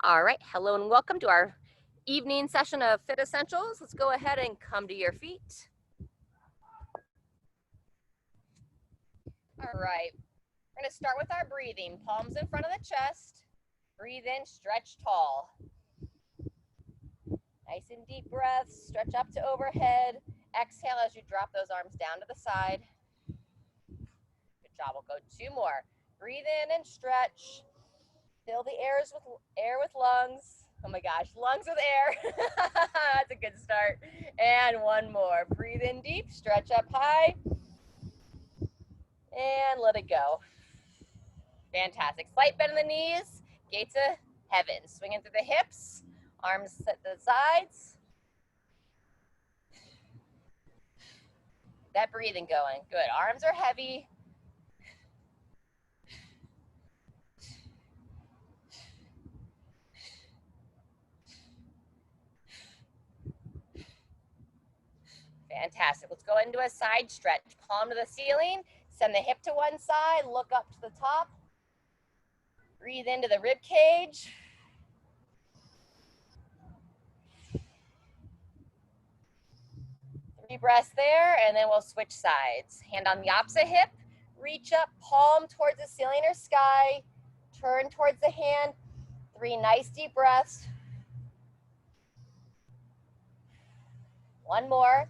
All right, hello and welcome to our evening session of Fit Essentials. Let's go ahead and come to your feet. All right, we're gonna start with our breathing. Palms in front of the chest. Breathe in, stretch tall. Nice and deep breaths, stretch up to overhead. Exhale as you drop those arms down to the side. Good job, we'll go 2 more. Breathe in and stretch. Fill the air with lungs. Oh my gosh, lungs with air. That's a good start. And 1 more. Breathe in deep, stretch up high, and let it go. Fantastic. Slight bend in the knees, gates of heaven. Swinging through the hips, arms set to the sides. That breathing going. Good. Arms are heavy. Fantastic. Let's go into a side stretch. Palm to the ceiling. Send the hip to one side. Look up to the top. Breathe into the rib cage. Three breaths there, and then we'll switch sides. Hand on the opposite hip. Reach up, palm towards the ceiling or sky. Turn towards the hand. 3 nice deep breaths. 1 more.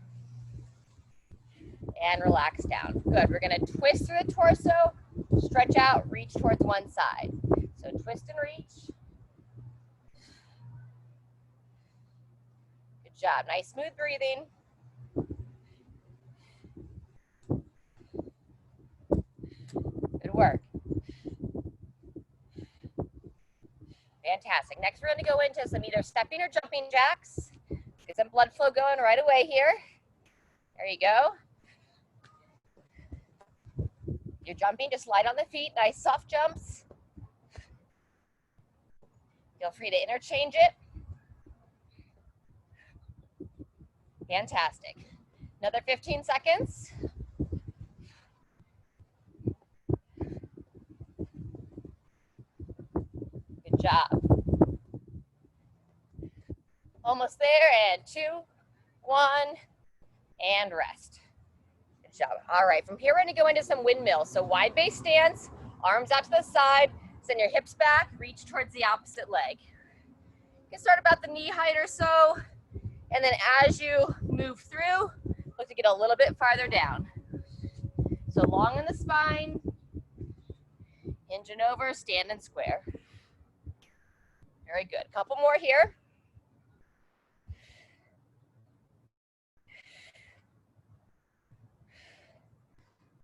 And relax down. Good. We're going to twist through the torso, stretch out, reach towards one side. So twist and reach. Good job. Nice smooth breathing. Good work. Fantastic. Next, we're going to go into some either stepping or jumping jacks. Get some blood flow going right away here. There you go. You're jumping, just light on the feet. Nice soft jumps. Feel free to interchange it. Fantastic. Another 15 seconds. Good job. Almost there, and 2, 1, and rest. Good job. All right, from here we're going to go into some windmills. So wide base stance, arms out to the side, send your hips back, reach towards the opposite leg. You can start about the knee height or so, and then as you move through, look to get a little bit farther down. So long in the spine, hinging over, standing square. Very good. Couple more here.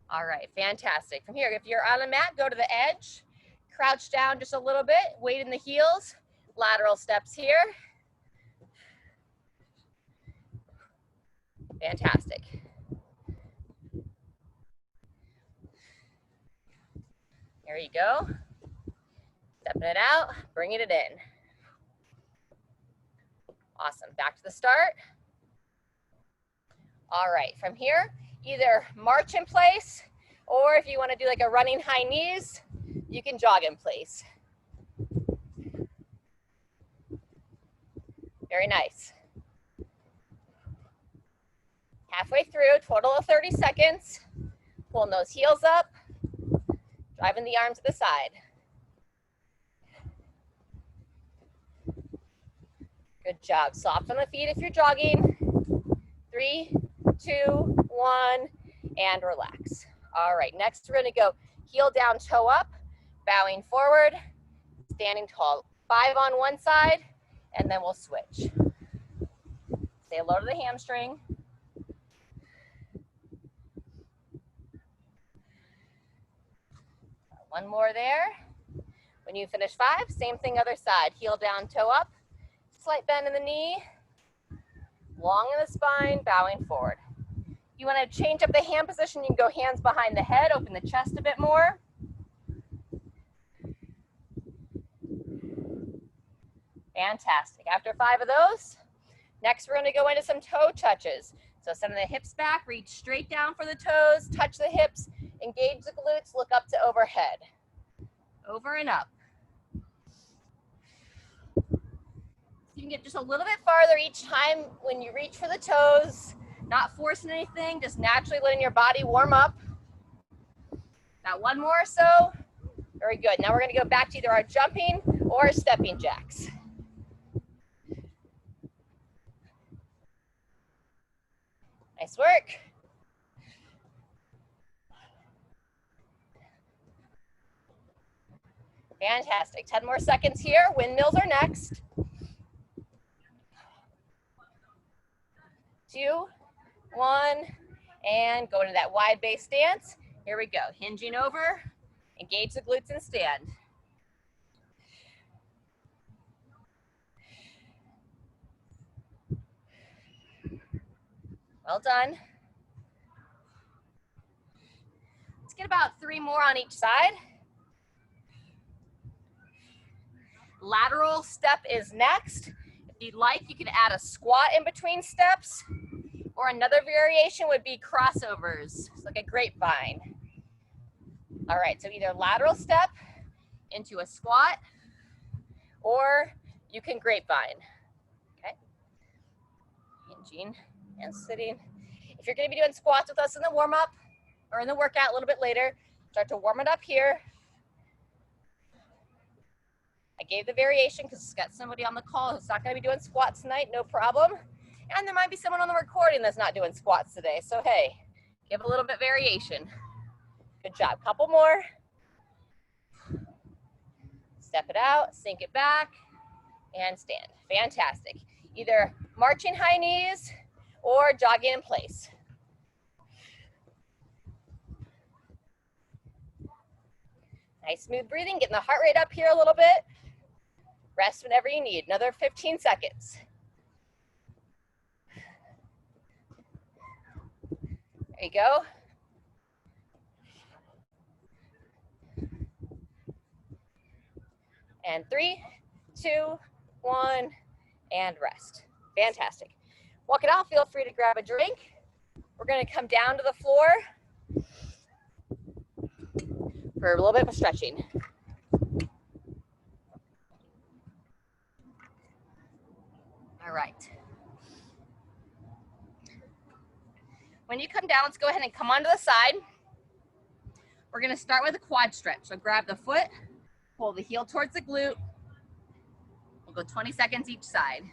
All right, fantastic. From here, if you're on a mat, go to the edge, crouch down just a little bit, weight in the heels, lateral steps here. Fantastic. There you go. Stepping it out, bringing it in. Awesome. Back to the start. All right, from here, either march in place, or if you want to do like a running high knees, you can jog in place. Very nice. Halfway through, total of 30 seconds. Pulling those heels up, driving the arms to the side. Good job. Soft on the feet if you're jogging. 3, 2, 1, and relax. All right, next we're going to go heel down, toe up, bowing forward, standing tall. 5 on one side, and then we'll switch. Say hello to the hamstring. One more there. When you finish 5, same thing other side. Heel down, toe up, slight bend in the knee, long in the spine, bowing forward. If you want to change up the hand position, you can go hands behind the head, open the chest a bit more. Fantastic. After 5 of those, next we're going to go into some toe touches. So send the hips back, reach straight down for the toes, touch the hips, engage the glutes, look up to overhead. Over and up. get just a little bit farther each time when you reach for the toes, not forcing anything, just naturally letting your body warm up. Got one more or so. Very good. Now we're going to go back to either our jumping or stepping jacks. Nice work. Fantastic. 10 more seconds here. Windmills are next. 2, 1, and go into that wide base stance. Here we go. Hinging over, engage the glutes and stand. Well done. Let's get about 3 more on each side. Lateral step is next. If you'd like, you can add a squat in between steps, or another variation would be crossovers. It's like a grapevine. All right, so either lateral step into a squat, or you can grapevine. Okay. Hinging and sitting. If you're going to be doing squats with us in the warm-up or in the workout a little bit later, start to warm it up here. I gave the variation because it's got somebody on the call who's not going to be doing squats tonight, no problem. And there might be someone on the recording that's not doing squats today. So hey, give a little bit variation. Good job. Couple more. Step it out, sink it back, and stand. Fantastic. Either marching high knees or jogging in place. Nice smooth breathing, getting the heart rate up here a little bit. Rest whenever you need. Another 15 seconds. There you go. And 3, 2, 1, and rest. Fantastic. Walk it out, feel free to grab a drink. We're gonna come down to the floor for a little bit of stretching. All right. When you come down, let's go ahead and come onto the side. We're gonna start with a quad stretch. So grab the foot, pull the heel towards the glute. We'll go 20 seconds each side.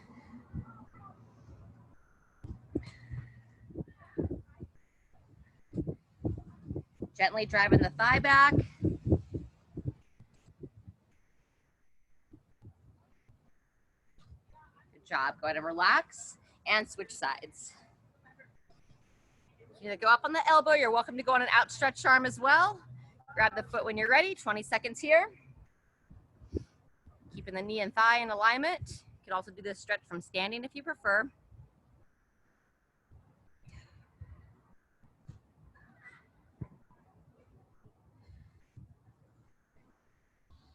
Gently driving the thigh back. Good job. Go ahead and relax and switch sides. Either go up on the elbow, you're welcome to go on an outstretched arm as well. Grab the foot when you're ready, 20 seconds here. Keeping the knee and thigh in alignment. You can also do this stretch from standing if you prefer.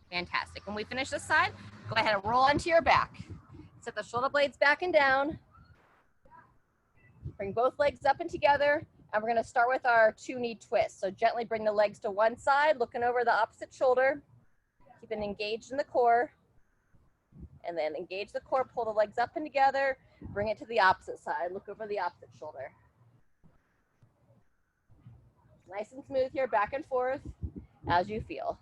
Fantastic. When we finish this side, go ahead and roll onto your back. Set the shoulder blades back and down. Bring both legs up and together. And we're going to start with our 2-knee twist. So gently bring the legs to one side, looking over the opposite shoulder. Keep it engaged in the core. And then engage the core, pull the legs up and together. Bring it to the opposite side. Look over the opposite shoulder. Nice and smooth here, back and forth as you feel.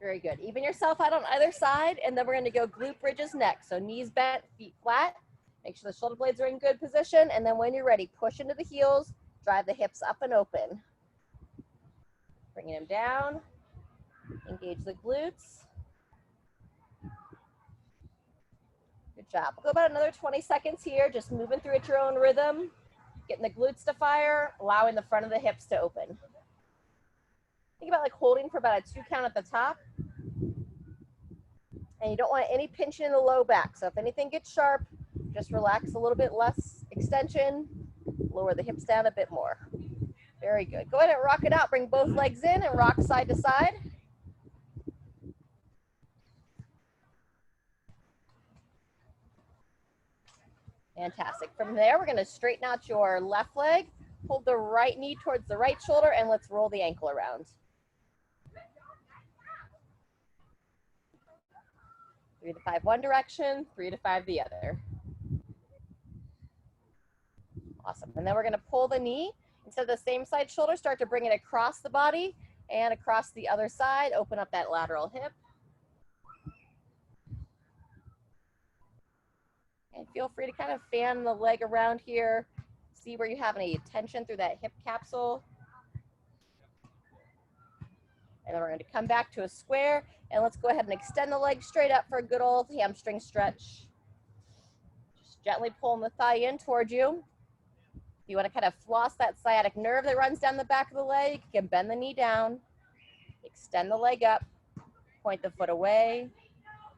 Very good. Even yourself out on either side, and then we're going to go glute bridges next. So knees bent, feet flat. Make sure the shoulder blades are in good position, and then when you're ready, push into the heels, drive the hips up and open. Bringing them down, engage the glutes. Good job. We'll go about another 20 seconds here, just moving through at your own rhythm, getting the glutes to fire, allowing the front of the hips to open. Think about like holding for about a 2 count at the top. And you don't want any pinching in the low back. So if anything gets sharp, just relax a little bit less extension, lower the hips down a bit more. Very good. Go ahead and rock it out. Bring both legs in and rock side to side. Fantastic. From there, we're going to straighten out your left leg, Pull the right knee towards the right shoulder, and let's roll the ankle around. 3 to 5 one direction, 3 to 5 the other. Awesome. And then we're going to pull the knee. Instead of the same side shoulder, start to bring it across the body and across the other side. Open up that lateral hip. And feel free to kind of fan the leg around here. See where you have any tension through that hip capsule. And then we're going to come back to a square. And let's go ahead and extend the leg straight up for a good old hamstring stretch. Just gently pulling the thigh in towards you. If you want to kind of floss that sciatic nerve that runs down the back of the leg, you can bend the knee down, extend the leg up, point the foot away,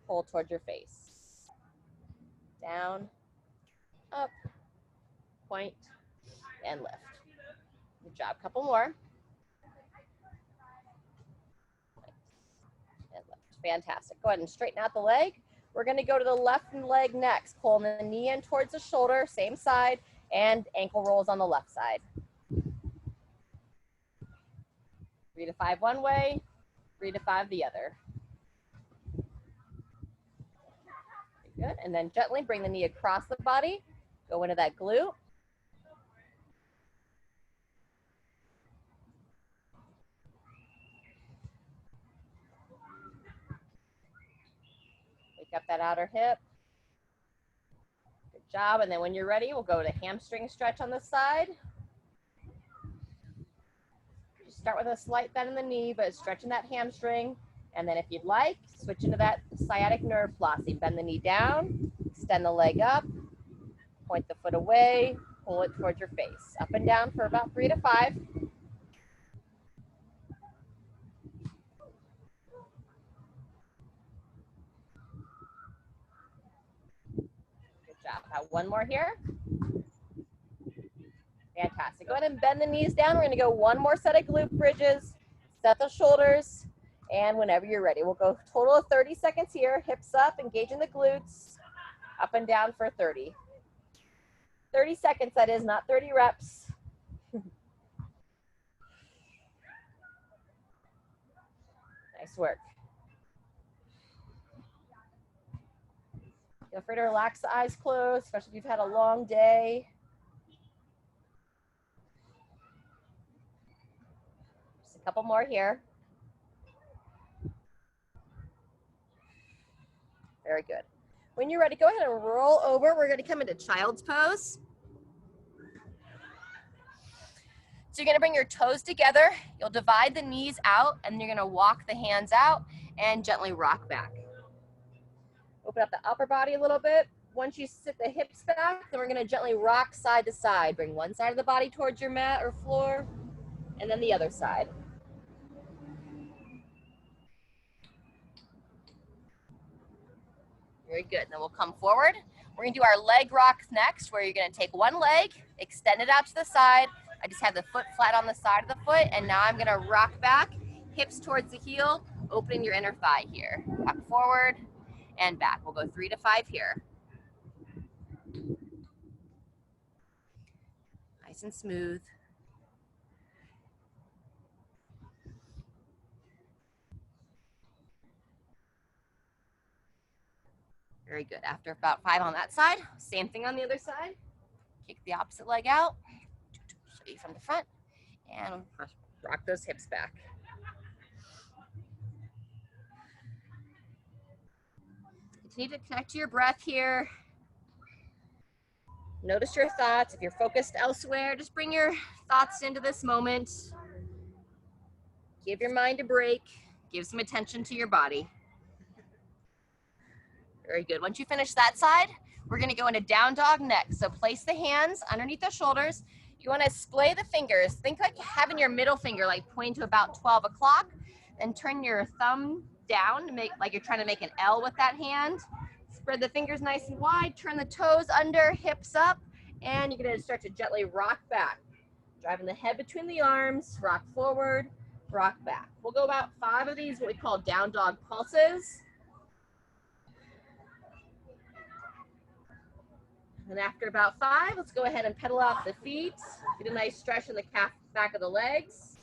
pull towards your face. Down, up, point, and lift. Good job. Couple more. And lift. Fantastic. Go ahead and straighten out the leg. We're going to go to the left leg next. Pulling the knee in towards the shoulder, same side, and ankle rolls on the left side. 3 to 5 one way, 3 to 5 the other. Good. And then gently bring the knee across the body. Go into that glute. Wake up that outer hip. Good job. And then when you're ready, we'll go to hamstring stretch on the side. Just start with a slight bend in the knee, but stretching that hamstring. And then if you'd like, switch into that sciatic nerve flossing. Bend the knee down, extend the leg up, point the foot away, pull it towards your face. Up and down for about 3 to 5. Good job. Have one more here. Fantastic. Go ahead and bend the knees down. We're going to go one more set of glute bridges. Set the shoulders. And whenever you're ready, we'll go total of 30 seconds here. Hips up, engaging the glutes. Up and down for 30. 30 seconds, that is, not 30 reps. Nice work. Feel free to relax the eyes closed, especially if you've had a long day. Just a couple more here. Very good. When you're ready, go ahead and roll over. We're going to come into child's pose. So you're going to bring your toes together. You'll divide the knees out, and you're going to walk the hands out and gently rock back. Open up the upper body a little bit. Once you sit the hips back, then we're going to gently rock side to side. Bring one side of the body towards your mat or floor, and then the other side. Very good. Then we'll come forward. We're going to do our leg rocks next, where you're going to take one leg, extend it out to the side. I just have the foot flat on the side of the foot, and now I'm going to rock back, hips towards the heel, opening your inner thigh here. Back forward and back. We'll go 3 to 5 here. Nice and smooth. Very good. After about 5 on that side, same thing on the other side. Kick the opposite leg out. Show you from the front. And rock those hips back. Continue to connect to your breath here. Notice your thoughts. If you're focused elsewhere, just bring your thoughts into this moment. Give your mind a break. Give some attention to your body. Very good. Once you finish that side, we're going to go into down dog next. So place the hands underneath the shoulders. You want to splay the fingers. Think like having your middle finger like pointing to about 12 o'clock. Then turn your thumb down to make like you're trying to make an L with that hand. Spread the fingers nice and wide. Turn the toes under, hips up, and you're going to start to gently rock back. Driving the head between the arms, rock forward, rock back. We'll go about 5 of these, what we call down dog pulses. And after about 5, let's go ahead and pedal off the feet. Get a nice stretch in the calf, back of the legs.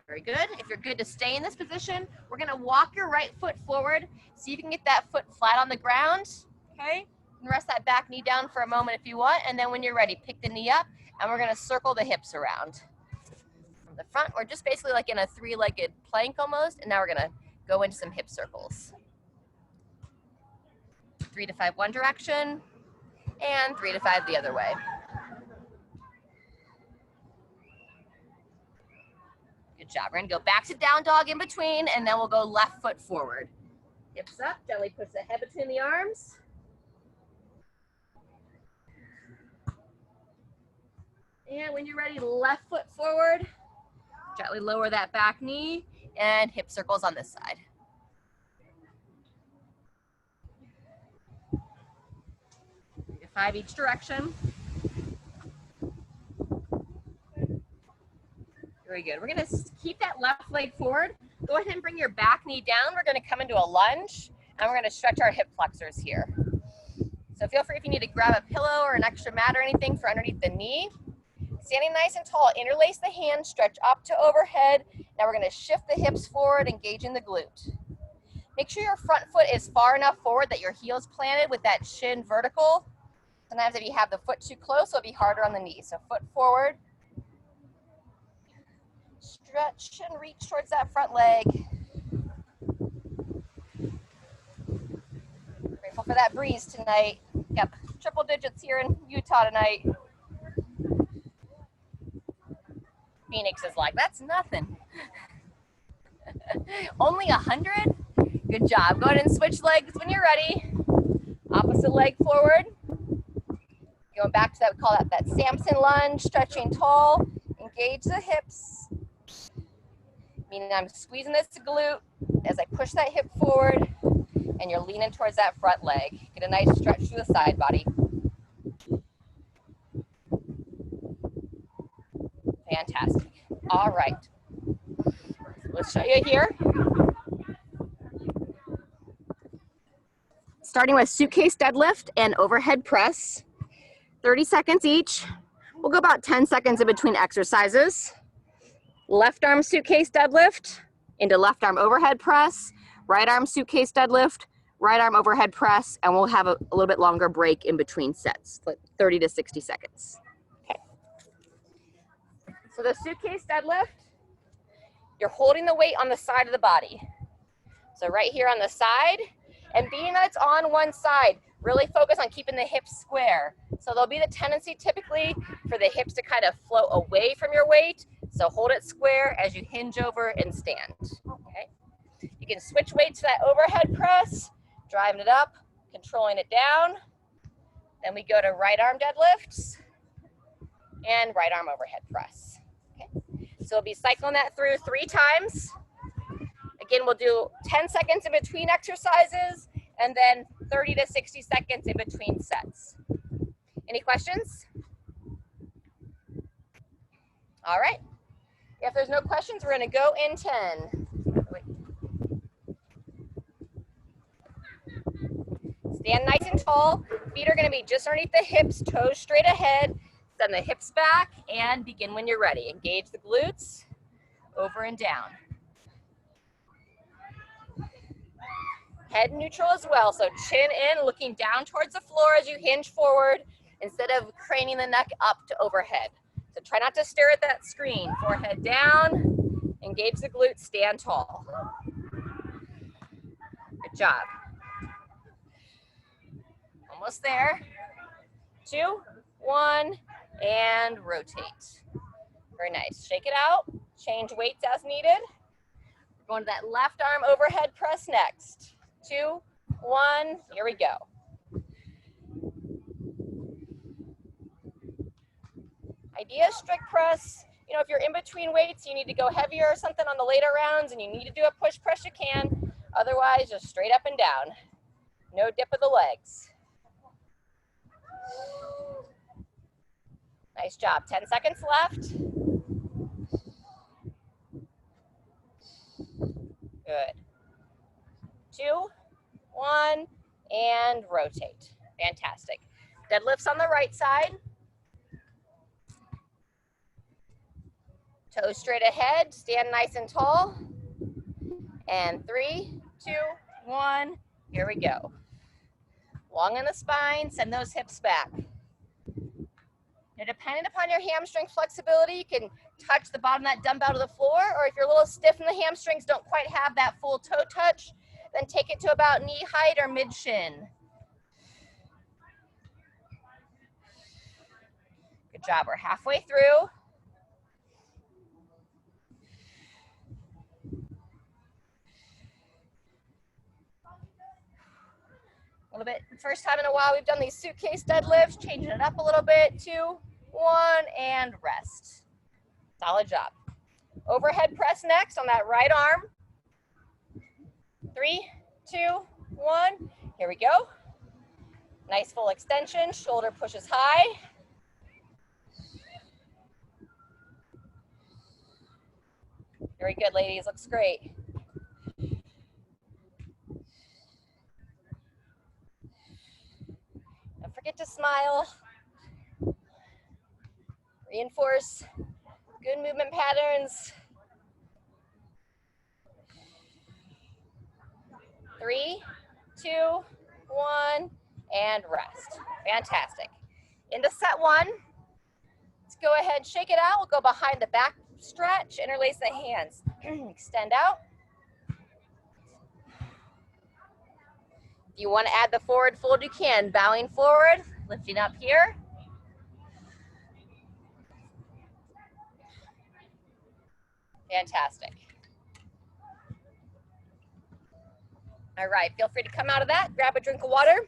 Very good. If you're good to stay in this position, we're going to walk your right foot forward. See if you can get that foot flat on the ground. Okay. You can rest that back knee down for a moment if you want. And then when you're ready, pick the knee up and we're going to circle the hips around. From the front, we're just basically like in a 3-legged plank almost. And now we're going to go into some hip circles. 3 to 5 one direction and 3 to 5 the other way. Good job. We're going to go back to down dog in between, and then we'll go left foot forward. Hips up, gently push the head between the arms. And when you're ready, left foot forward. Gently lower that back knee, and hip circles on this side. Three to 5 each direction. Very good. We're going to keep that left leg forward. Go ahead and bring your back knee down. We're going to come into a lunge, and we're going to stretch our hip flexors here. So feel free if you need to grab a pillow or an extra mat or anything for underneath the knee. Standing nice and tall, interlace the hands, stretch up to overhead. Now we're going to shift the hips forward, engaging the glute. Make sure your front foot is far enough forward that your heel's planted with that shin vertical. Sometimes if you have the foot too close, it'll be harder on the knee. So foot forward. Stretch and reach towards that front leg. Grateful for that breeze tonight. Got triple digits here in Utah tonight. Phoenix is like, that's nothing. Only 100? Good job. Go ahead and switch legs when you're ready. Opposite leg forward. Going back to that, we call that Samson lunge, stretching tall. Engage the hips. Meaning I'm squeezing this glute as I push that hip forward, and you're leaning towards that front leg. Get a nice stretch through the side body. Fantastic. All right. Let's show you here. Starting with suitcase deadlift and overhead press. 30 seconds each. We'll go about 10 seconds in between exercises. Left arm suitcase deadlift into left arm overhead press, right arm suitcase deadlift, right arm overhead press, and we'll have a little bit longer break in between sets, like 30 to 60 seconds. Okay. So the suitcase deadlift, you're holding the weight on the side of the body. So right here on the side, and being that it's on one side, really focus on keeping the hips square. So there'll be the tendency typically for the hips to kind of float away from your weight. So hold it square as you hinge over and stand, okay? You can switch weight to that overhead press, driving it up, controlling it down. Then we go to right arm deadlifts and right arm overhead press, okay? So we'll be cycling that through 3 times. Again, we'll do 10 seconds in between exercises and then 30 to 60 seconds in between sets. Any questions? All right. If there's no questions, we're going to go in 10. Wait. Stand nice and tall. Feet are going to be just underneath the hips, toes straight ahead. Send the hips back and begin when you're ready. Engage the glutes, over and down. Head neutral as well, so chin in, looking down towards the floor as you hinge forward instead of craning the neck up to overhead. So try not to stare at that screen. Forehead down, engage the glutes, stand tall. Good job. Almost there. 2, 1, and rotate. Very nice. Shake it out, change weights as needed. We're going to that left arm overhead press next. 2, 1, here we go. Idea strict press. You know, if you're in between weights, you need to go heavier or something on the later rounds and you need to do a push press, you can. Otherwise, just straight up and down. No dip of the legs. Nice job. 10 seconds left. 2, 1, and rotate. Fantastic. Deadlifts on the right side. Toes straight ahead, stand nice and tall. And 3, 2, 1, here we go. Long in the spine, send those hips back. Now, depending upon your hamstring flexibility, you can touch the bottom of that dumbbell to the floor, or if you're a little stiff in the hamstrings, don't quite have that full toe touch, then take it to about knee height or mid shin. Good job, we're halfway through. A little bit, first time in a while we've done these suitcase deadlifts, changing it up a little bit. 2, 1, and rest. Solid job. Overhead press next on that right arm. 3, 2, 1, here we go. Nice full extension, shoulder pushes high. Very good, ladies, looks great. Don't forget to smile. Reinforce good movement patterns. 3, 2, 1, and rest. Fantastic. Into set 1. Let's go ahead, shake it out. We'll go behind the back stretch, interlace the hands. Extend out. If you want to add the forward fold, you can. Bowing forward, lifting up here. Fantastic. All right, feel free to come out of that, grab a drink of water.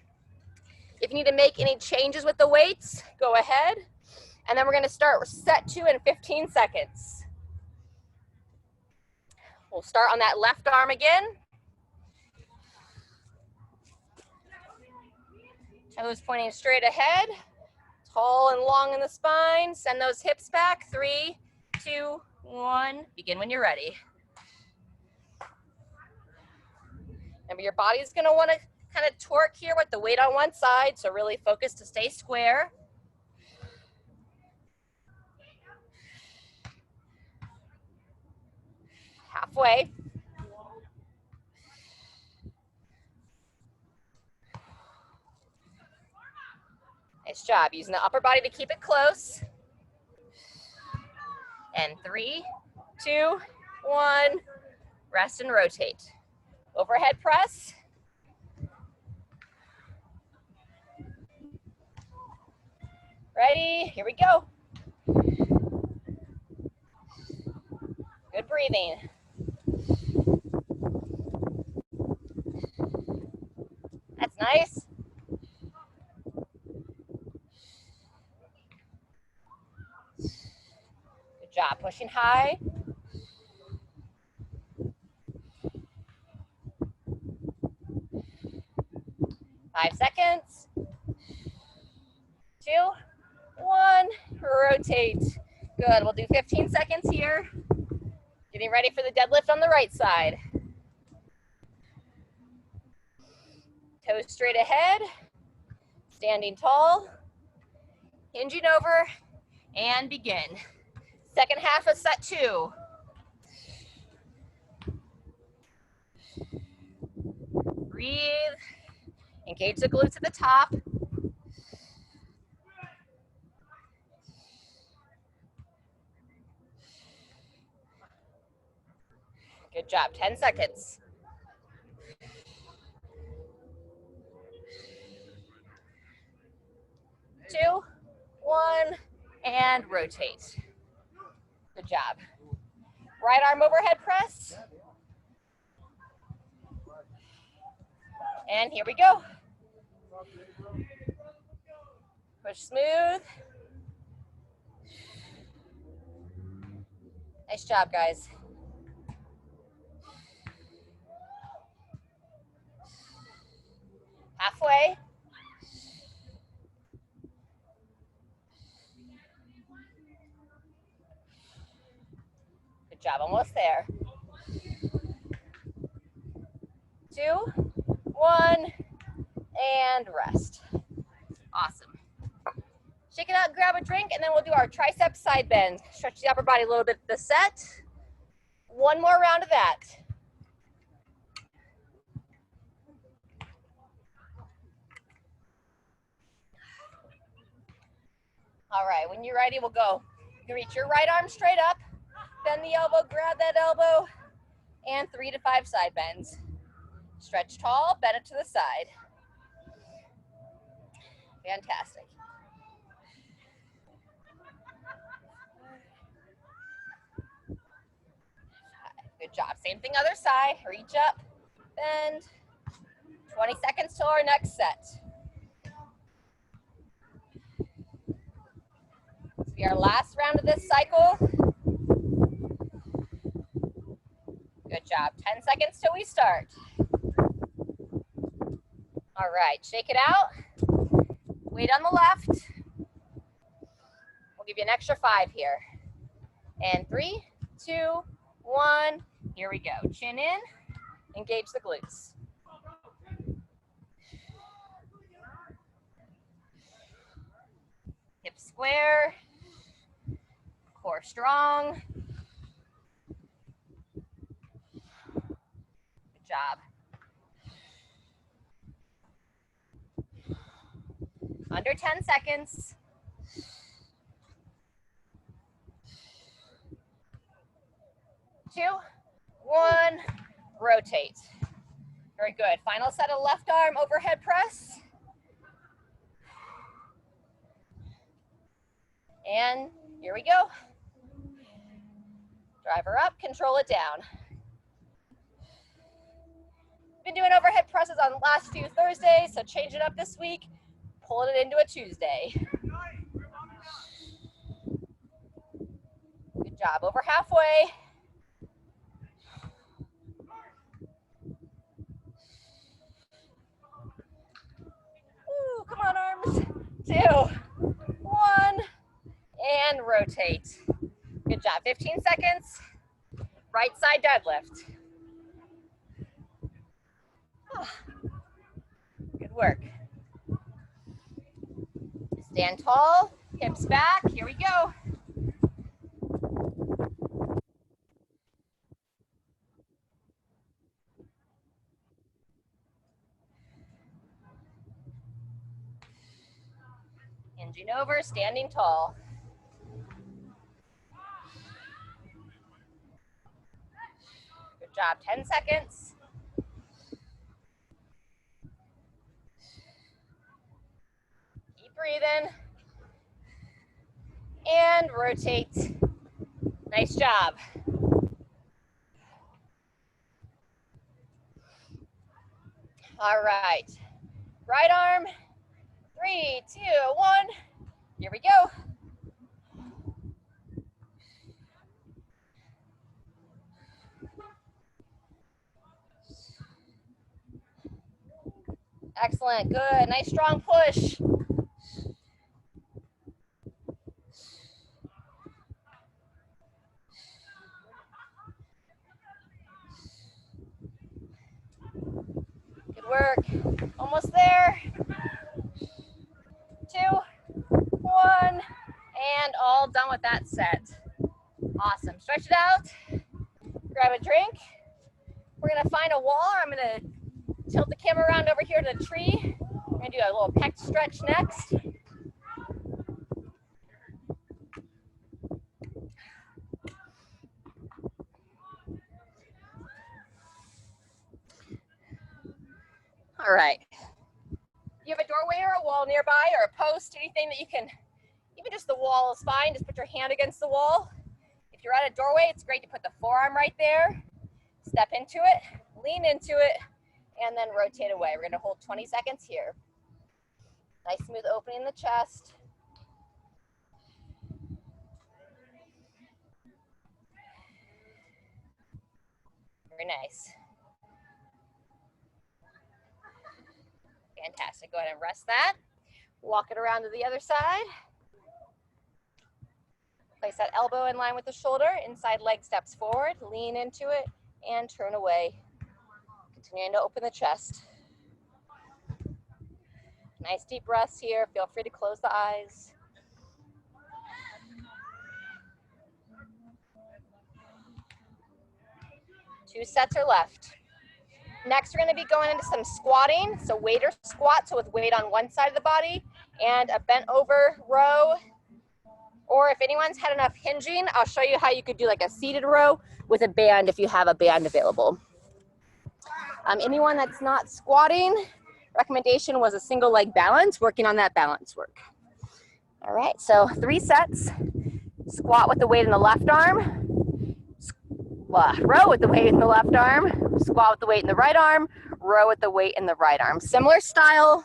If you need to make any changes with the weights, go ahead. And then we're going to start set 2 in 15 seconds. We'll start on that left arm again. Toes pointing straight ahead. Tall and long in the spine. Send those hips back. 3, 2, 1. Begin when you're ready. Remember, your body's going to want to kind of torque here with the weight on one side, so really focus to stay square. Halfway. Nice job. Using the upper body to keep it close. And 3, 2, 1. Rest and rotate. Overhead press. Ready? Here we go. Good breathing. That's nice. Good job. Pushing high. Five seconds. 2, 1. Rotate. Good. We'll do 15 seconds here. Getting ready for the deadlift on the right side. Toes straight ahead. Standing tall. Hinging over. And begin. Second half of set 2. Breathe. Engage the glutes at the top. Good job, 10 seconds. Two, 1, and rotate. Good job. Right arm overhead press. And here we go. Push smooth. Nice job, guys. Halfway. Good job, almost there. 2, 1, and rest. Awesome. Shake it out, grab a drink, and then we'll do our tricep side bend. Stretch the upper body a little bit for the set. One more round of that. All right, when you're ready, we'll go. You can reach your right arm straight up, bend the elbow, grab that elbow, and 3 to 5 side bends. Stretch tall, bend it to the side. Fantastic. Good job. Same thing other side. Reach up, bend. 20 seconds till our next set. This will be our last round of this cycle. Good job. 10 seconds till we start. All right, shake it out. Weight on the left. We'll give you an extra 5 here. And 3, 2, 1. Here we go. Chin in. Engage the glutes. Hips square. Core strong. Good job. Under 10 seconds. 2, 1, rotate. Very good. Final set of left arm overhead press. And here we go. Drive her up, control it down. Been doing overhead presses on the last few Thursdays, so change it up this week. Pulling it into a Tuesday. Good job. Over halfway. Ooh, come on, arms. 2, 1, and rotate. Good job. 15 seconds. Right side deadlift. Oh, good work. Stand tall, hips back. Here we go. Hinging over, standing tall. Good job. 10 seconds. Keep breathing. And rotate. Nice job. All right. Right arm. 3, 2, 1. Here we go. Excellent. Good. Nice strong push. Good work. Almost there. 2, 1, and all done with that set. Awesome. Stretch it out. Grab a drink. We're gonna find a wall. I'm gonna tilt the camera around over here to the tree. We're gonna do a little pec stretch next. All right. You have a doorway or a wall nearby or a post, anything that you can, even just the wall is fine. Just put your hand against the wall. If you're at a doorway, it's great to put the forearm right there. Step into it, lean into it, and then rotate away. We're gonna hold 20 seconds here. Nice smooth opening in the chest. Very nice. Fantastic. Go ahead and rest that. Walk it around to the other side. Place that elbow in line with the shoulder. Inside leg steps forward. Lean into it and turn away. Continuing to open the chest. Nice deep breaths here. Feel free to close the eyes. Two sets are left. Next, we're going to be going into some squatting. So waiter squat, so with weight on one side of the body, and a bent over row. Or if anyone's had enough hinging, I'll show you how you could do like a seated row with a band if you have a band available. Anyone that's not squatting, recommendation was a single leg balance, working on that balance work. All right, so 3 sets. Squat with the weight in the left arm. Row with the weight in the left arm. Squat with the weight in the right arm. Row with the weight in the right arm. Similar style,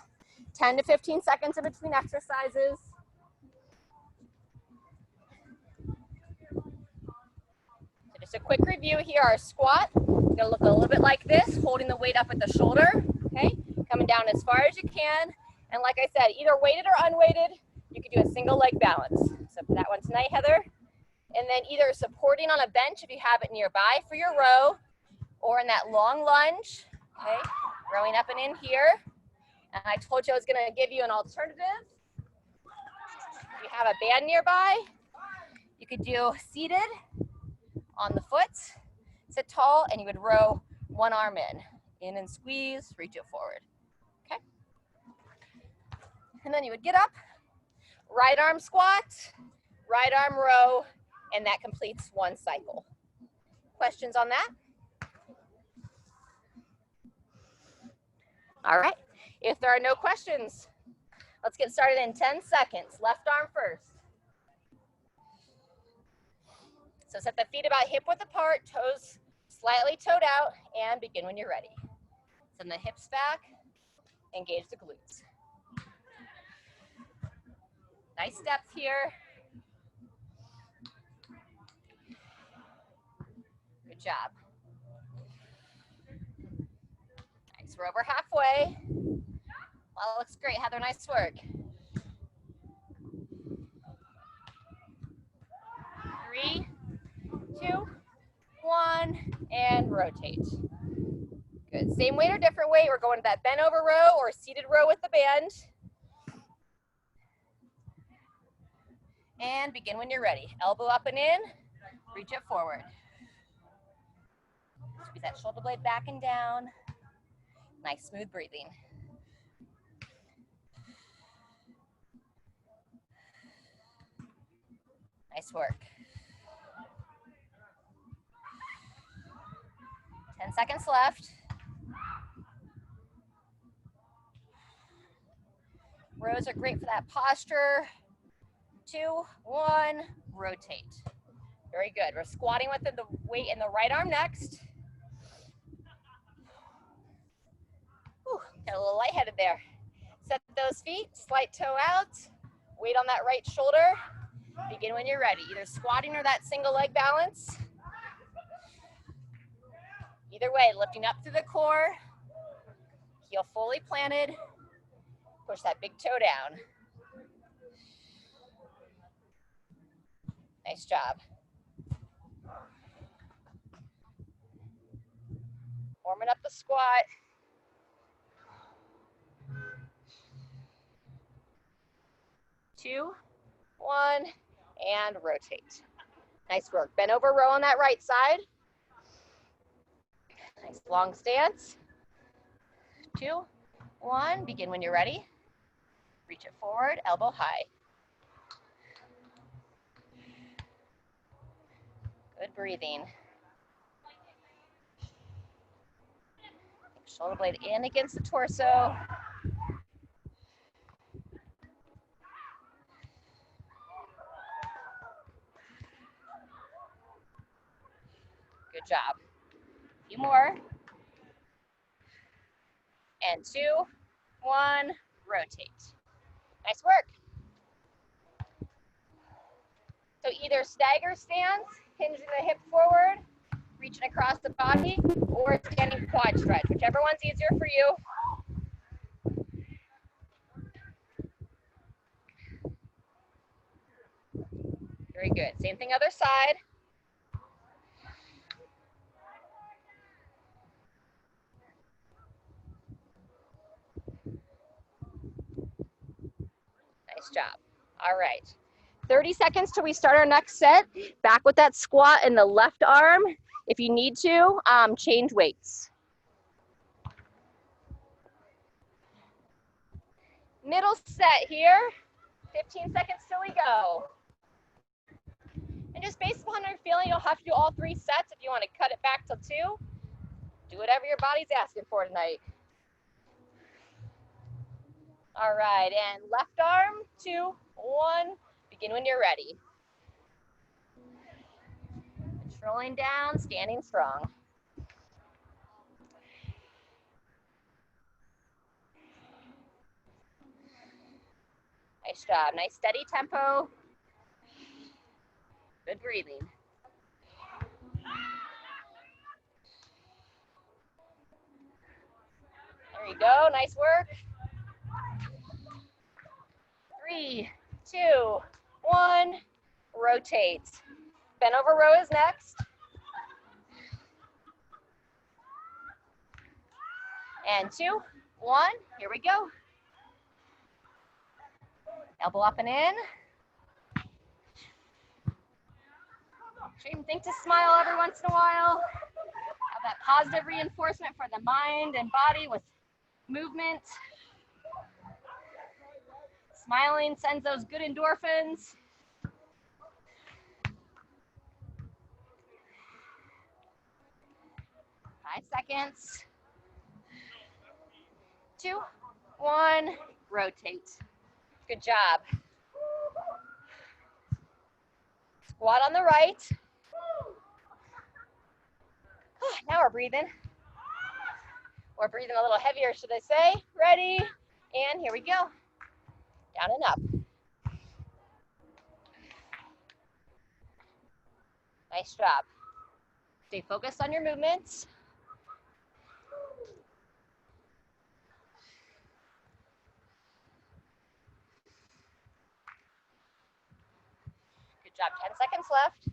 10 to 15 seconds in between exercises. So just a quick review here, our squat. Gonna look a little bit like this, holding the weight up at the shoulder, okay? Coming down as far as you can. And like I said, either weighted or unweighted, you could do a single leg balance. So for that one tonight, Heather. And then either supporting on a bench if you have it nearby for your row, or in that long lunge, okay? Rowing up and in here. And I told you I was gonna give you an alternative. If you have a band nearby, you could do seated on the foot, sit tall, and you would row one arm in and squeeze, reach it forward, okay? And then you would get up, right arm squat, right arm row, and that completes one cycle. Questions on that? All right, if there are no questions, let's get started in 10 seconds. Left arm first. So set the feet about hip width apart, toes slightly toed out, and begin when you're ready. Send the hips back, engage the glutes. Nice steps here. Good job. Nice, we're over halfway. Well, that looks great, Heather, nice work. 3, 2, 1, and rotate. Good, same weight or different weight. We're going to that bent over row or seated row with the band. And begin when you're ready. Elbow up and in, reach it forward. Squeeze that shoulder blade back and down. Nice smooth breathing. Nice work. 10 seconds left. Rows are great for that posture. 2, 1, rotate. Very good. We're squatting with the weight in the right arm next. Whew, got a little lightheaded there. Set those feet, slight toe out, weight on that right shoulder. Begin when you're ready, either squatting or that single leg balance. Either way, lifting up through the core, heel fully planted, push that big toe down. Nice job. Warming up the squat. Two, 1, and rotate. Nice work. Bend over row on that right side. Nice long stance. 2, 1, begin when you're ready. Reach it forward, elbow high. Good breathing. Shoulder blade in against the torso. Good job. A few more. And 2, 1, rotate. Nice work. So either stagger stance, hinging the hip forward, reaching across the body, or standing quad stretch, whichever one's easier for you. Very good. Same thing other side. Nice job. All right. 30 seconds till we start our next set. Back with that squat in the left arm. If you need to, change weights. Middle set here. 15 seconds till we go. And just based upon your feeling, you'll have to do all 3 sets. If you want to cut it back to 2, do whatever your body's asking for tonight. All right, and left arm, 2, 1. Begin when you're ready. Controlling down, standing strong. Nice job. Nice steady tempo. Good breathing. There you go. Nice work. 3, 2, 1. Rotate. Bent over row is next. And 2, 1. Here we go. Elbow up and in. Sure you think to smile every once in a while. Have that positive reinforcement for the mind and body with movement. Smiling sends those good endorphins. Five seconds. 2, 1. Rotate. Good job. Squat on the right. Now we're breathing. We're breathing a little heavier, should I say. Ready? And here we go. Down and up. Nice job. Stay focused on your movements. Good job. 10 seconds left.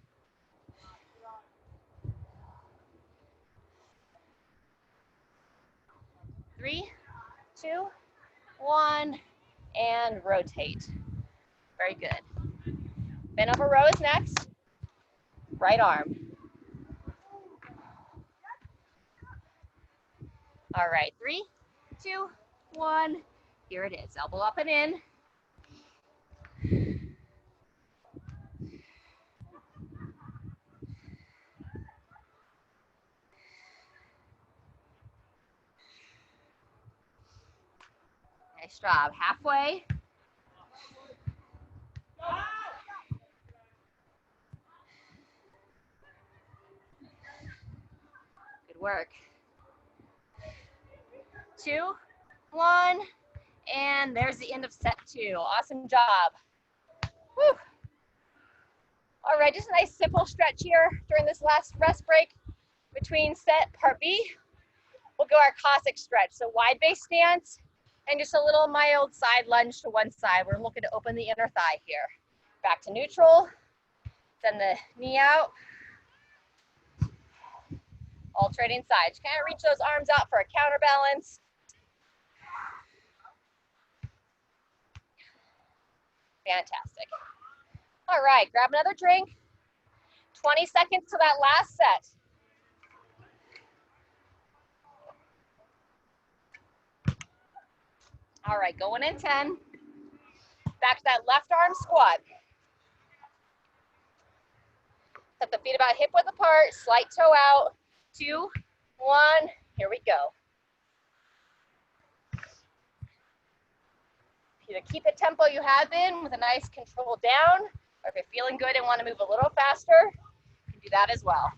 Three, 2, 1, and rotate. Very good. Bent over row is next. Right arm. All right, 3, 2, 1. Here it is. Elbow up and in. Nice job. Halfway. Good work. 2, 1, and there's the end of set 2. Awesome job. Whew. All right, just a nice simple stretch here during this last rest break between set part B. We'll go our Cossack stretch. So wide base stance and just a little mild side lunge to one side. We're looking to open the inner thigh here. Back to neutral, send the knee out. Alternating sides. Kind of reach those arms out for a counterbalance. Fantastic. All right, grab another drink. 20 seconds to that last set. All right, going in 10. Back to that left arm squat. Set the feet about hip width apart, slight toe out. 2, 1, here we go. Either keep the tempo you have in with a nice control down, or if you're feeling good and want to move a little faster, you can do that as well.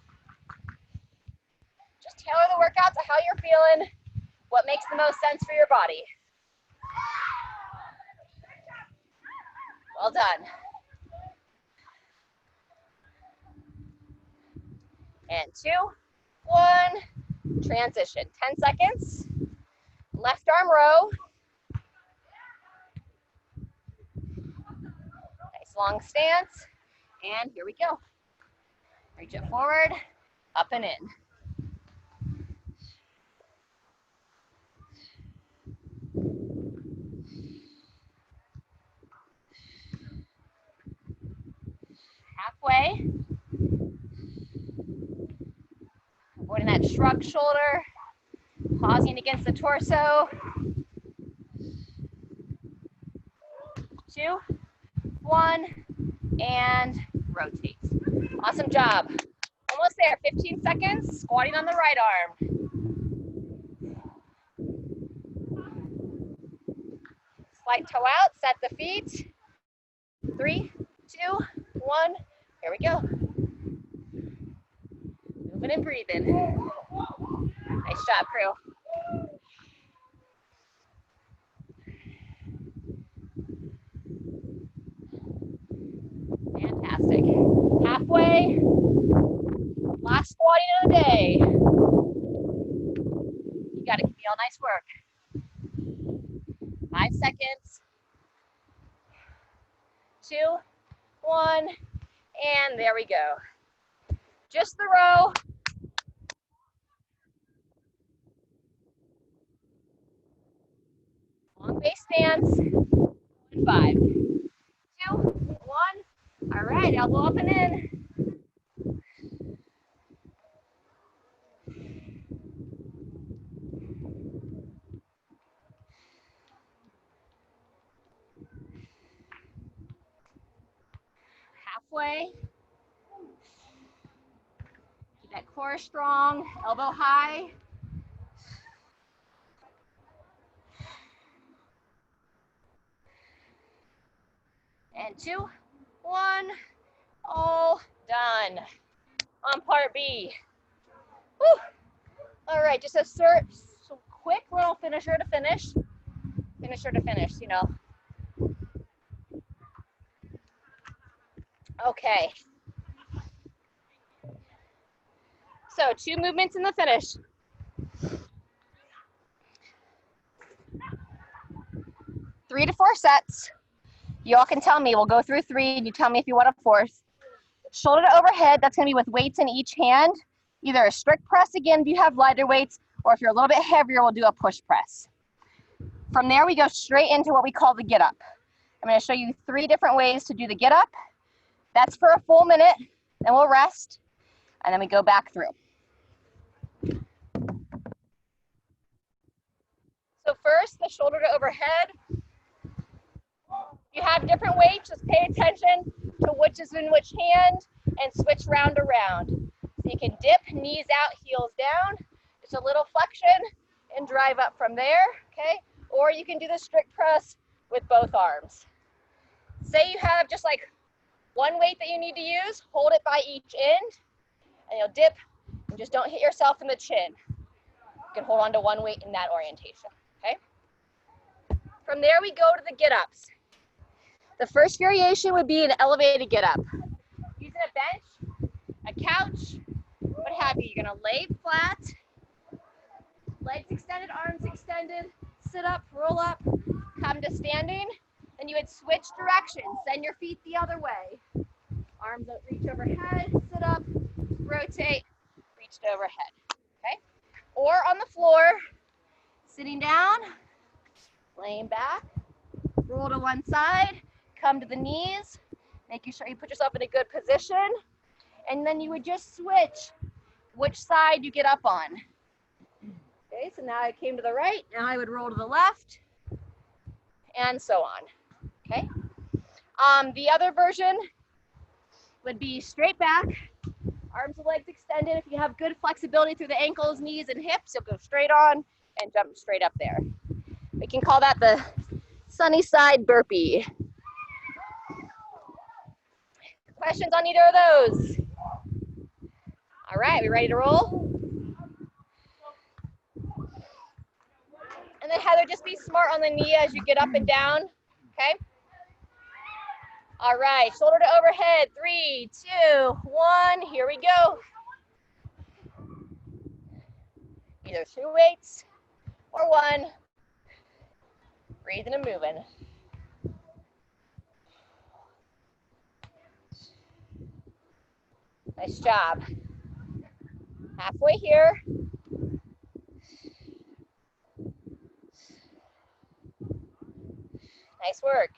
Just tailor the workout to how you're feeling, what makes the most sense for your body. Well done. And 2, 1, transition. 10 seconds. Left arm row. Nice long stance. And here we go. Reach it forward, up and in. shrug shoulder, pausing against the torso. 2, 1, and rotate. Awesome job. Almost there, 15 seconds, squatting on the right arm. Slight toe out, set the feet. 3, 2, 1, here we go. Moving and breathing. Nice job, crew. Fantastic. Halfway. Last squatting of the day. You got it, Camille. Nice work. 5 seconds. 2, 1, and there we go. Just the row. Long base stance. 5, 2, 1. All right, elbow up and in. Halfway. Keep that core strong, elbow high. And 2, 1, all done. On part B. Whew. All right, just a quick little finisher to finish. Finisher to finish, you know. Okay. So 2 movements in the finish. 3 to 4 sets. You all can tell me, we'll go through 3 and you tell me if you want a 4th. Shoulder to overhead, that's gonna be with weights in each hand. Either a strict press again if you have lighter weights, or if you're a little bit heavier, we'll do a push press. From there, we go straight into what we call the get up. I'm gonna show you 3 different ways to do the get up. That's for a full minute, then we'll rest, and then we go back through. So first, the shoulder to overhead. You have different weights, just pay attention to which is in which hand and switch round to round. So you can dip, knees out, heels down, just a little flexion and drive up from there, okay? Or you can do the strict press with both arms. Say you have just like one weight that you need to use, hold it by each end and you'll dip and just don't hit yourself in the chin. You can hold on to one weight in that orientation, okay? From there we go to the get-ups. The first variation would be an elevated get-up. Using a bench, a couch, what have you. You're gonna lay flat, legs extended, arms extended, sit up, roll up, come to standing, and you would switch directions. Send your feet the other way. Arms out, reach overhead, sit up, rotate, reach to overhead, okay? Or on the floor, sitting down, laying back, roll to one side, come to the knees, making sure you put yourself in a good position, and then you would just switch which side you get up on. Okay, so now I came to the right, now I would roll to the left, and so on, okay? The other version would be straight back, arms and legs extended. If you have good flexibility through the ankles, knees, and hips, you'll go straight on and jump straight up there. We can call that the Sunnyside burpee. Questions on either of those? All right, we ready to roll? And then Heather, just be smart on the knee as you get up and down, okay? All right, shoulder to overhead, 3, 2, 1, here we go. Either 2 weights or 1. Breathing and moving. Nice job. Halfway here. Nice work.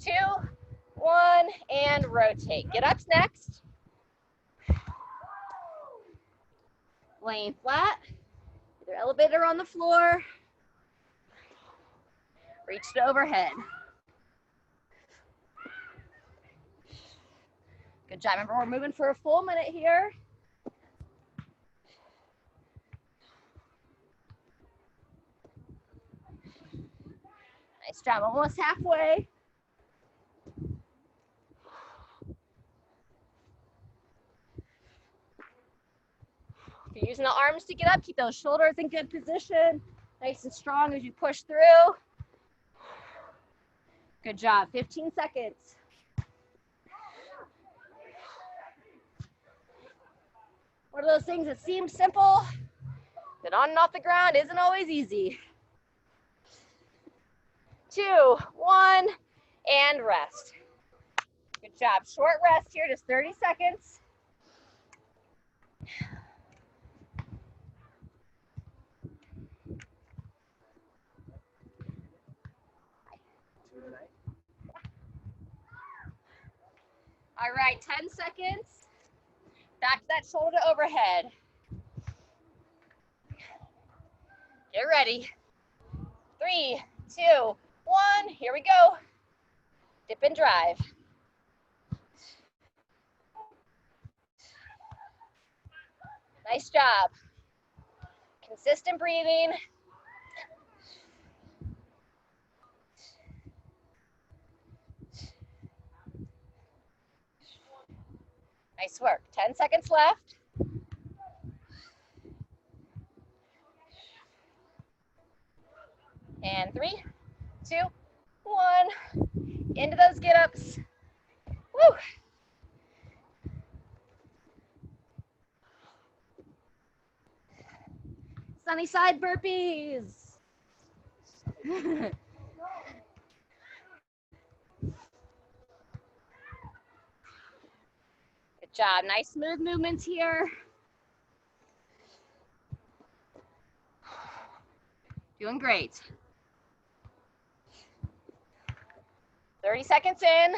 2, 1, and rotate. Get up's next. laying flat, either elevated or on the floor. Reach to overhead. Good job. Remember, we're moving for a full minute here. Nice job. Almost halfway. If you're using the arms to get up, keep those shoulders in good position. Nice and strong as you push through. Good job. 15 seconds. One of those things that seems simple, but on and off the ground isn't always easy. 2, 1, and rest. Good job. Short rest here, just 30 seconds. All right, 10 seconds. Back to that shoulder to overhead. Get ready. 3, 2, 1. Here we go. Dip and drive. Nice job. Consistent breathing. Nice work. 10 seconds left. And 3, 2, 1. Into those get-ups. Woo! Sunnyside burpees. Good job. Nice smooth movements here. Doing great. 30 seconds in.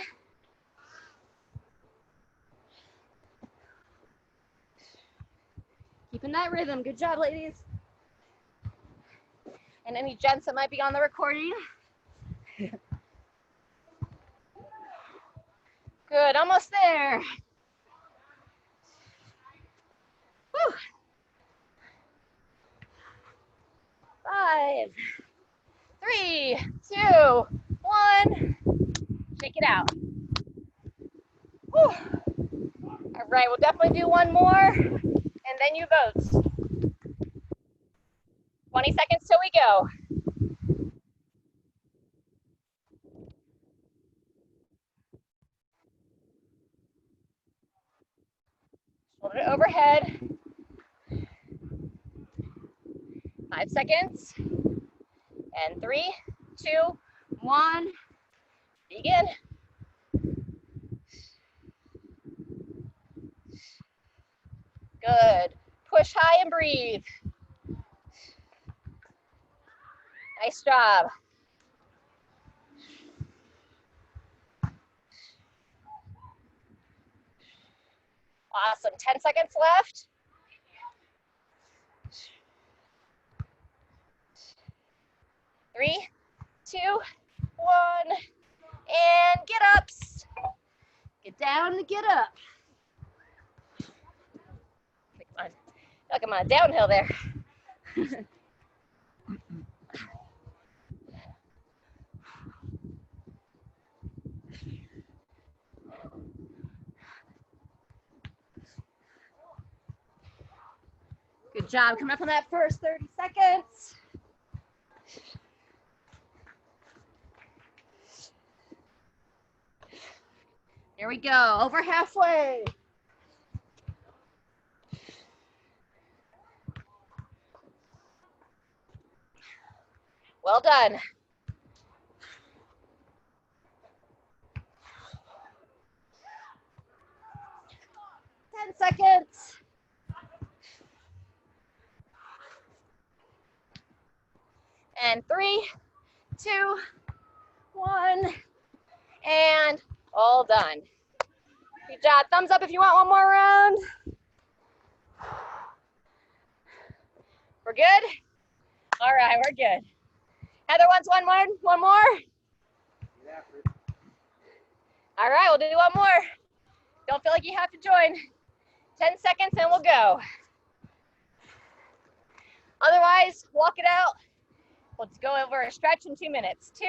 Keeping that rhythm. Good job, ladies. And any gents that might be on the recording. Good, almost there. Woo. 5, 3, 2, 1. Shake it out. Woo. All right, we'll definitely do one more, and then you vote. 20 seconds till we go. Shoulder to overhead. 5 seconds. And 3, 2, 1. Begin. Good. Push high and breathe. Nice job. Awesome. 10 seconds left. Three, 2, 1, and get ups. Get down and get up. Look, I'm on a downhill there. Good job. Coming up on that first 30 seconds. Here we go. Over halfway. Well done. 10 seconds. And 3, 2, 1, and all done. Good job. Thumbs up if you want one more round. We're good? All right, we're good. Heather wants one more? All right, we'll do one more. Don't feel like you have to join. 10 seconds and we'll go. Otherwise, walk it out. Let's go over a stretch in 2 minutes. 2,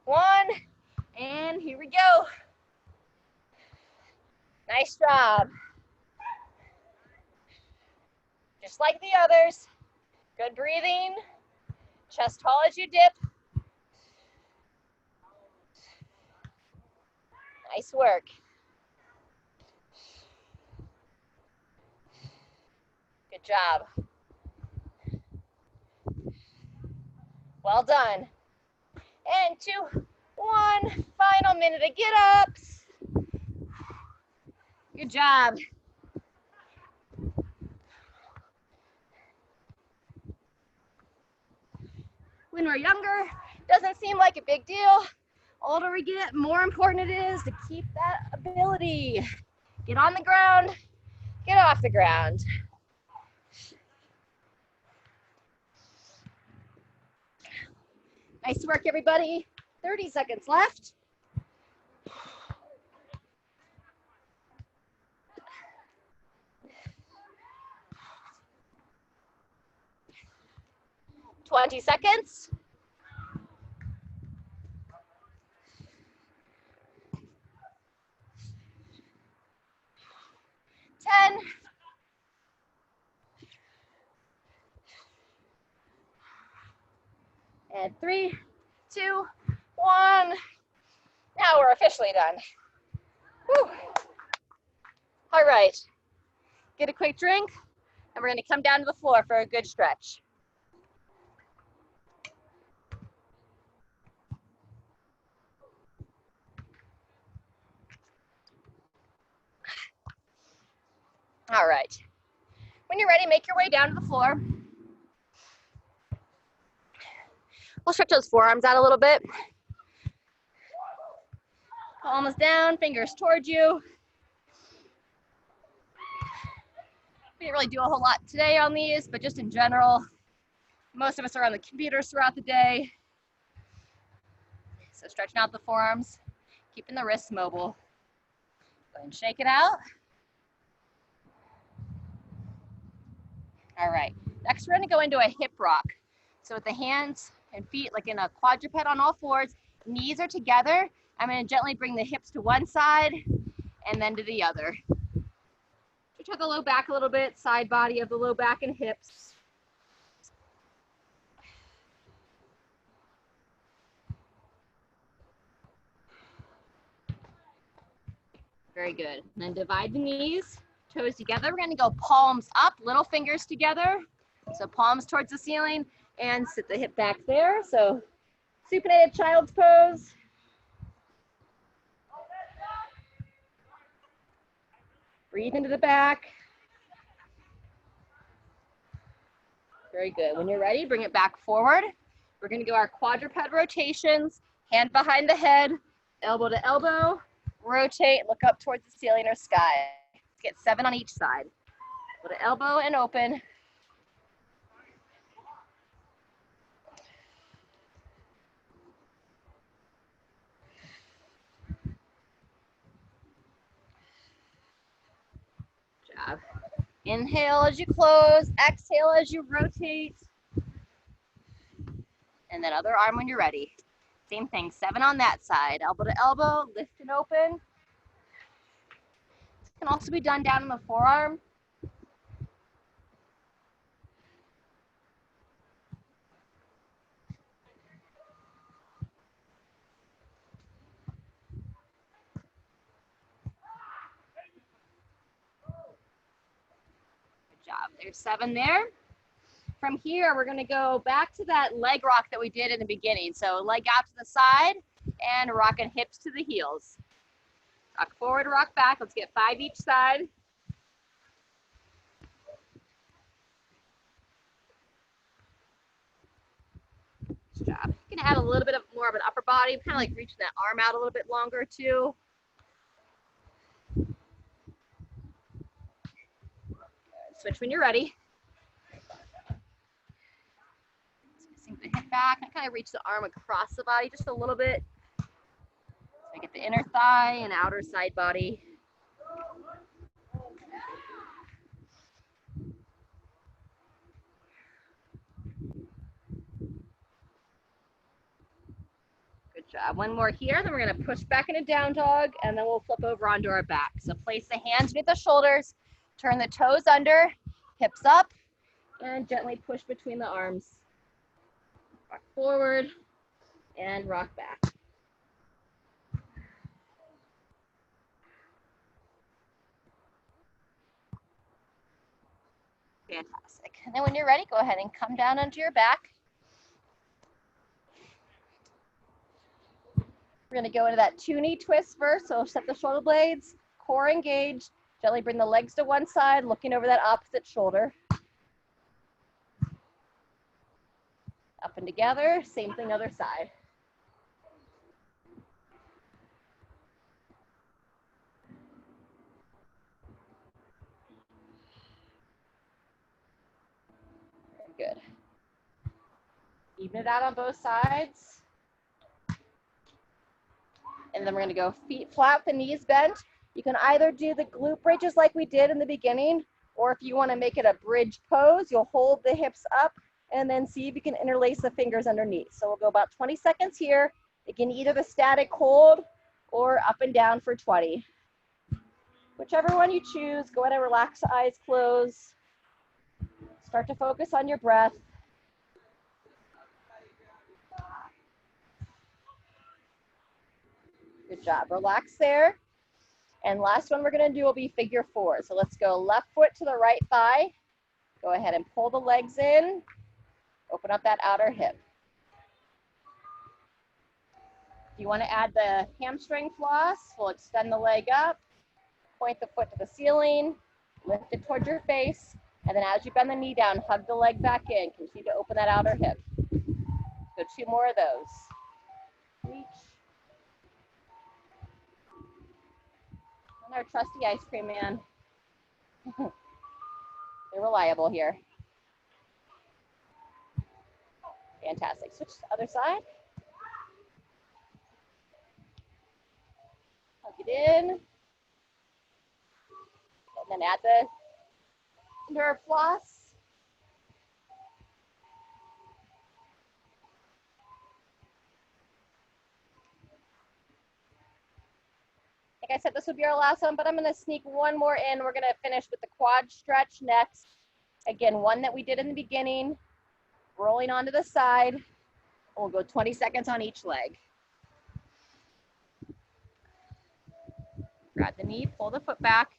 1, and here we go. Nice job. Just like the others. Good breathing. Chest tall as you dip. Nice work. Good job. Well done. And 2, 1, final minute of get-ups. Good job. When we're younger, doesn't seem like a big deal. Older we get, more important it is to keep that ability. Get on the ground, get off the ground. Nice work, everybody. 30 seconds left. $20 seconds. 10. And 3, 2, 1. Now we're officially done. Whew. All right. Get a quick drink, and we're going to come down to the floor for a good stretch. All right. When you're ready, make your way down to the floor. We'll stretch those forearms out a little bit. Palms down, fingers towards you. We didn't really do a whole lot today on these, but just in general, most of us are on the computers throughout the day. So stretching out the forearms, keeping the wrists mobile. Go ahead and shake it out. All right, next we're gonna go into a hip rock. So with the hands and feet like in a quadruped on all fours, knees are together. I'm gonna gently bring the hips to one side and then to the other. Stretch out the low back a little bit, side body of the low back and hips. Very good. And then divide the knees, toes together. We're gonna go palms up, little fingers together. So palms towards the ceiling and sit the hip back there. So supinated child's pose. Breathe into the back. Very good. When you're ready, bring it back forward. We're gonna go our quadruped rotations, hand behind the head, elbow to elbow, rotate, look up towards the ceiling or sky. Let's get 7 on each side. Elbow to elbow and open. Good job. Inhale as you close, exhale as you rotate. And then other arm when you're ready. Same thing, 7 on that side. Elbow to elbow, lift and open. This can also be done down in the forearm. Good job, there's 7 there. From here, we're gonna go back to that leg rock that we did in the beginning. So leg out to the side and rocking hips to the heels. Rock forward, rock back. Let's get 5 each side. Good job. You can add a little bit of more of an upper body, kind of like reaching that arm out a little bit longer too. Switch when you're ready. back and kind of reach the arm across the body just a little bit. So I get the inner thigh and outer side body. Good job. One more here, then we're going to push back into down dog, and then we'll flip over onto our back. So place the hands beneath the shoulders, turn the toes under, hips up, and gently push between the arms. Rock forward and rock back. Fantastic. And then when you're ready, go ahead and come down onto your back. We're going to go into that two-knee twist first. So set the shoulder blades, core engaged. Gently bring the legs to one side, looking over that opposite shoulder. Up and together. Same thing, other side. Very good. Even it out on both sides. And then we're going to go feet flat with the knees bent. You can either do the glute bridges like we did in the beginning, or if you want to make it a bridge pose, you'll hold the hips up and then see if you can interlace the fingers underneath. So we'll go about 20 seconds here. Again, either the static hold or up and down for 20. Whichever one you choose, go ahead and relax, eyes closed. Start to focus on your breath. Good job. Relax there. And last one we're going to do will be figure four. So let's go left foot to the right thigh. Go ahead and pull the legs in. Open up that outer hip. If you want to add the hamstring floss, we'll extend the leg up, point the foot to the ceiling, lift it towards your face, and then as you bend the knee down, hug the leg back in. Continue to open that outer hip. So 2 more of those. Reach. And our trusty ice cream man. They're reliable here. Fantastic. Switch to the other side. Hug it in. And then add the nerve floss. Like I said, this would be our last one, but I'm going to sneak one more in. We're going to finish with the quad stretch next. Again, one that we did in the beginning. Rolling onto the side. We'll go 20 seconds on each leg. Grab the knee, pull the foot back.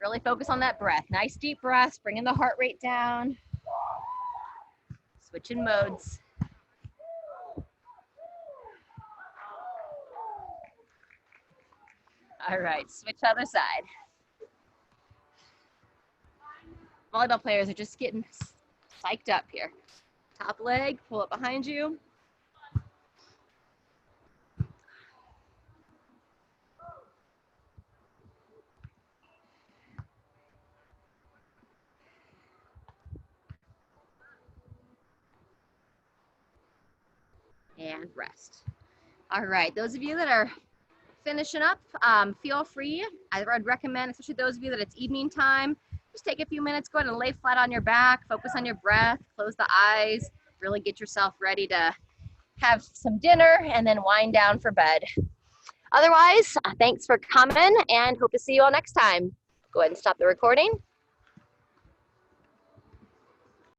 Really focus on that breath. Nice deep breaths, bringing the heart rate down. Switching modes. All right, switch to the other side. Volleyball players are just getting psyched up here. Top leg, pull it behind you. And rest. All right, those of you that are finishing up, feel free. I'd recommend, especially those of you that it's evening time, just take a few minutes, go ahead and lay flat on your back, focus on your breath, close the eyes, really get yourself ready to have some dinner and then wind down for bed. Otherwise, thanks for coming and hope to see you all next time. Go ahead and stop the recording.